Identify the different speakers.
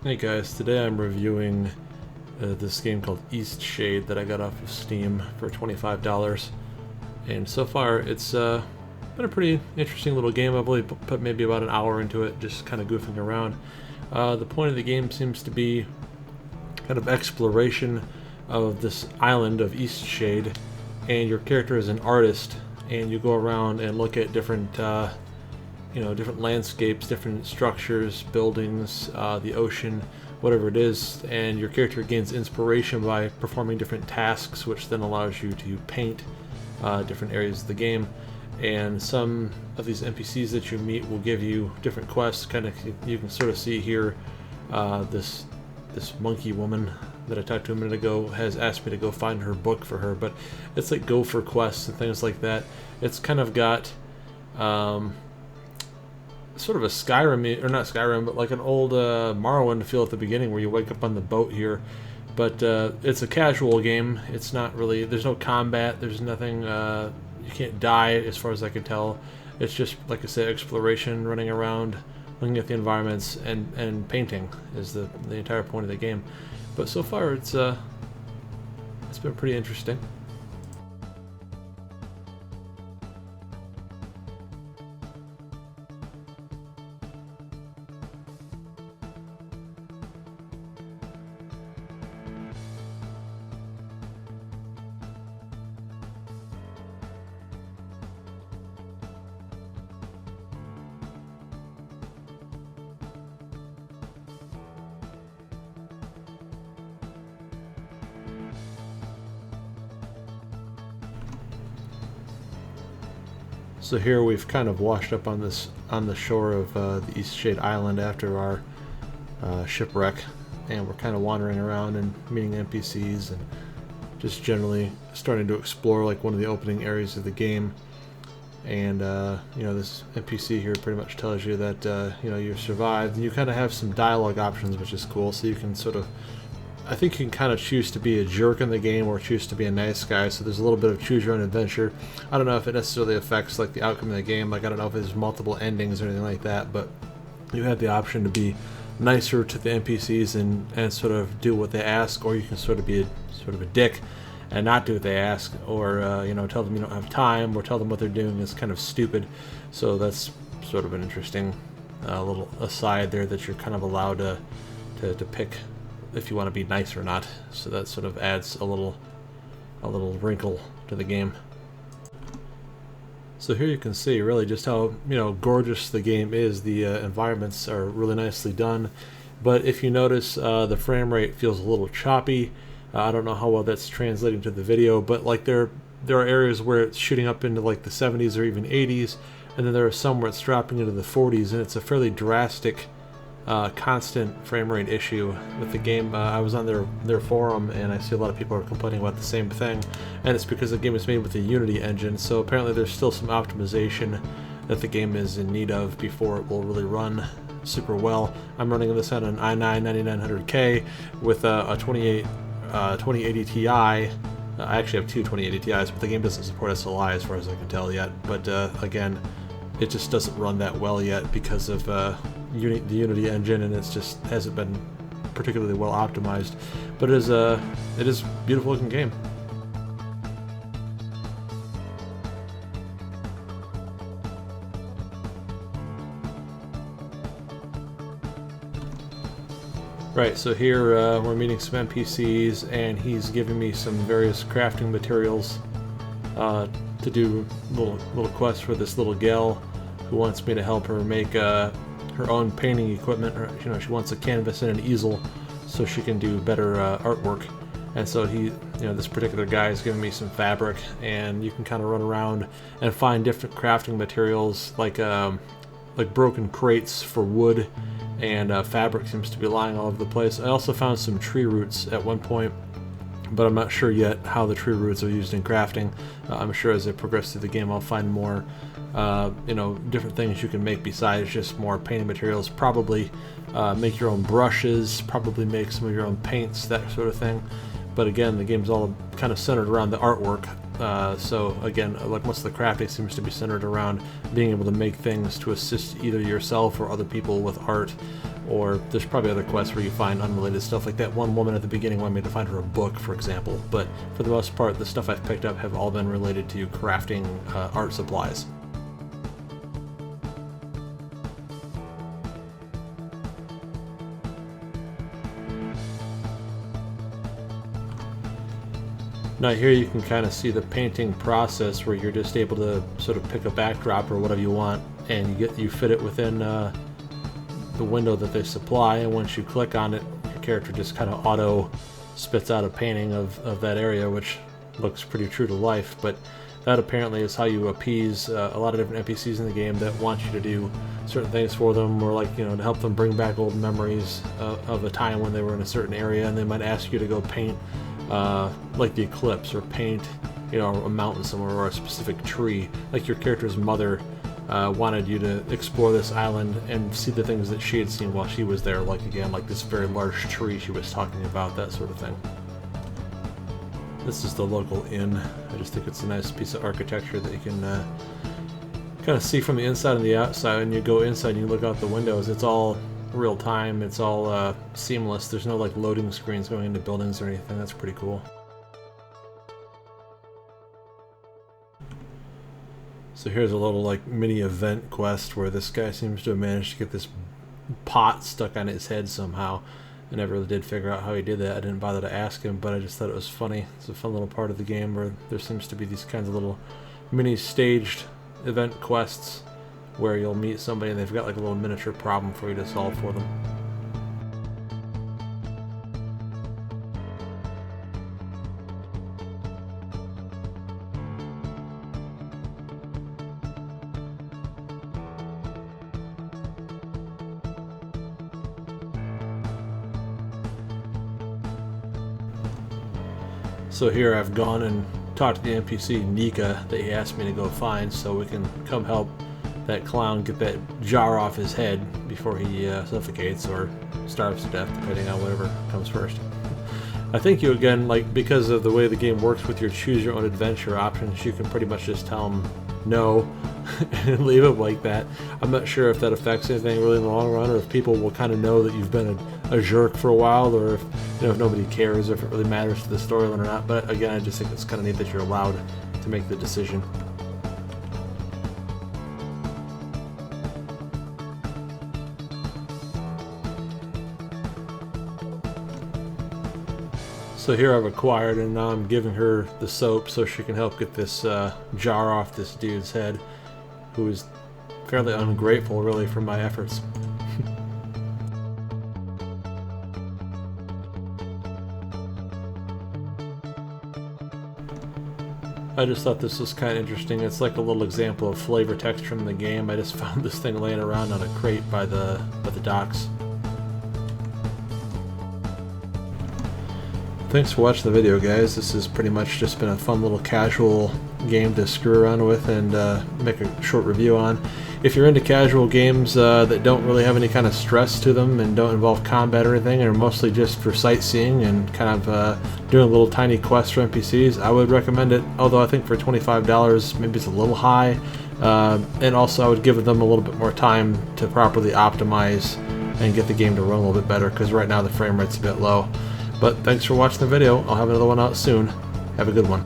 Speaker 1: Hey guys, today I'm reviewing this game called Eastshade that I got off of Steam for $25. And so far it's been a pretty interesting little game. I've only put maybe about an hour into it, just kind of goofing around. The point of the game seems to be kind of exploration of this island of Eastshade, and your character is an artist, and you go around and look at different different landscapes, different structures, buildings, the ocean, whatever it is, and your character gains inspiration by performing different tasks, which then allows you to paint different areas of the game. And some of these NPCs that you meet will give you different quests. Kind of, you can sort of see here, this monkey woman that I talked to a minute ago has asked me to go find her book for her, but it's like go for quests and things like that. It's kind of got sort of a Skyrim, or not Skyrim, but like an old Morrowind feel at the beginning where you wake up on the boat here. But it's a casual game. It's not really, there's no combat, there's nothing, you can't die as far as I can tell. It's just, like I said, exploration, running around, looking at the environments, and painting is the entire point of the game. But so far it's been pretty interesting. So here we've kind of washed up on the shore of the Eastshade Island after our shipwreck, and we're kind of wandering around and meeting NPCs and just generally starting to explore like one of the opening areas of the game. And this NPC here pretty much tells you that you survived, and you kind of have some dialogue options, which is cool. So you can sort of, I think you can kind of choose to be a jerk in the game or choose to be a nice guy, so there's a little bit of choose your own adventure. I don't know if it necessarily affects like the outcome of the game, like I don't know if there's multiple endings or anything like that, but you have the option to be nicer to the NPCs and sort of do what they ask, or you can sort of be a dick and not do what they ask, or tell them you don't have time, or tell them what they're doing is kind of stupid. So that's sort of an interesting little aside there, that you're kind of allowed to pick if you want to be nice or not. So that sort of adds a little wrinkle to the game. So here you can see really just how gorgeous the game is. The environments are really nicely done, but if you notice, the frame rate feels a little choppy. I don't know how well that's translating to the video, but like there are areas where it's shooting up into like the 70s or even 80s, and then there are some where it's dropping into the 40s, and it's a fairly drastic constant frame rate issue with the game. I was on their forum, and I see a lot of people are complaining about the same thing, and it's because the game is made with the Unity engine, so apparently there's still some optimization that the game is in need of before it will really run super well. I'm running this on an i9-9900K with a 2080 Ti. I actually have two 2080 Ti's, but the game doesn't support SLI as far as I can tell yet. But again, it just doesn't run that well yet because of the Unity engine, and it's just hasn't been particularly well optimized. But it is a beautiful looking game. Right, so here we're meeting some NPCs, and he's giving me some various crafting materials to do little quests for this little gal who wants me to help her make her own painting equipment. She wants a canvas and an easel so she can do better artwork. And so this particular guy is giving me some fabric, and you can kind of run around and find different crafting materials, like broken crates for wood, and fabric seems to be lying all over the place. I also found some tree roots at one point, but I'm not sure yet how the tree roots are used in crafting. I'm sure as I progress through the game I'll find more different things you can make besides just more painting materials. Probably make your own brushes, probably make some of your own paints, that sort of thing. But again, the game's all kind of centered around the artwork. So again, like most of the crafting seems to be centered around being able to make things to assist either yourself or other people with art. or there's probably other quests where you find unrelated stuff. Like that one woman at the beginning wanted me to find her a book, for example. But for the most part, the stuff I've picked up have all been related to crafting art supplies. Now here you can kind of see the painting process where you're just able to sort of pick a backdrop or whatever you want, and you fit it within the window that they supply, and once you click on it, your character just kind of auto spits out a painting of that area, which looks pretty true to life. But that apparently is how you appease a lot of different NPCs in the game that want you to do certain things for them, or like, you know, to help them bring back old memories of a time when they were in a certain area, and they might ask you to go paint like the eclipse, or paint, you know, a mountain somewhere, or a specific tree. Like your character's mother wanted you to explore this island and see the things that she had seen while she was there, like again, like this very large tree she was talking about, that sort of thing. This is the local inn. I just think it's a nice piece of architecture that you can kind of see from the inside and the outside. When you go inside and you look out the windows, it's all real time, it's all seamless. There's no like loading screens going into buildings or anything. That's pretty cool. So here's a little like mini event quest where this guy seems to have managed to get this pot stuck on his head somehow. I never really did figure out how he did that. I didn't bother to ask him, but I just thought it was funny. It's a fun little part of the game where there seems to be these kinds of little mini staged event quests where you'll meet somebody and they've got like a little miniature problem for you to solve for them. So here I've gone and talked to the NPC Nika that he asked me to go find, so we can come help that clown get that jar off his head before he suffocates or starves to death, depending on whatever comes first. I think you, again, like, because of the way the game works with your choose your own adventure options, you can pretty much just tell them no and leave it like that. I'm not sure if that affects anything really in the long run, or if people will kind of know that you've been a jerk for a while, or if, you know, if nobody cares, or if it really matters to the storyline or not. But again, I just think it's kind of neat that you're allowed to make the decision. So here I've acquired, and now I'm giving her the soap so she can help get this jar off this dude's head, who is fairly ungrateful really for my efforts. I just thought this was kind of interesting. It's like a little example of flavor text from the game. I just found this thing laying around on a crate by the docks. Thanks for watching the video, guys. This has pretty much just been a fun little casual game to screw around with and make a short review on. If you're into casual games that don't really have any kind of stress to them and don't involve combat or anything, and are mostly just for sightseeing and kind of doing little tiny quests for NPCs, I would recommend it. Although I think for $25, maybe it's a little high. And also I would give them a little bit more time to properly optimize and get the game to run a little bit better, because right now the frame rate's a bit low. But thanks for watching the video. I'll have another one out soon. Have a good one.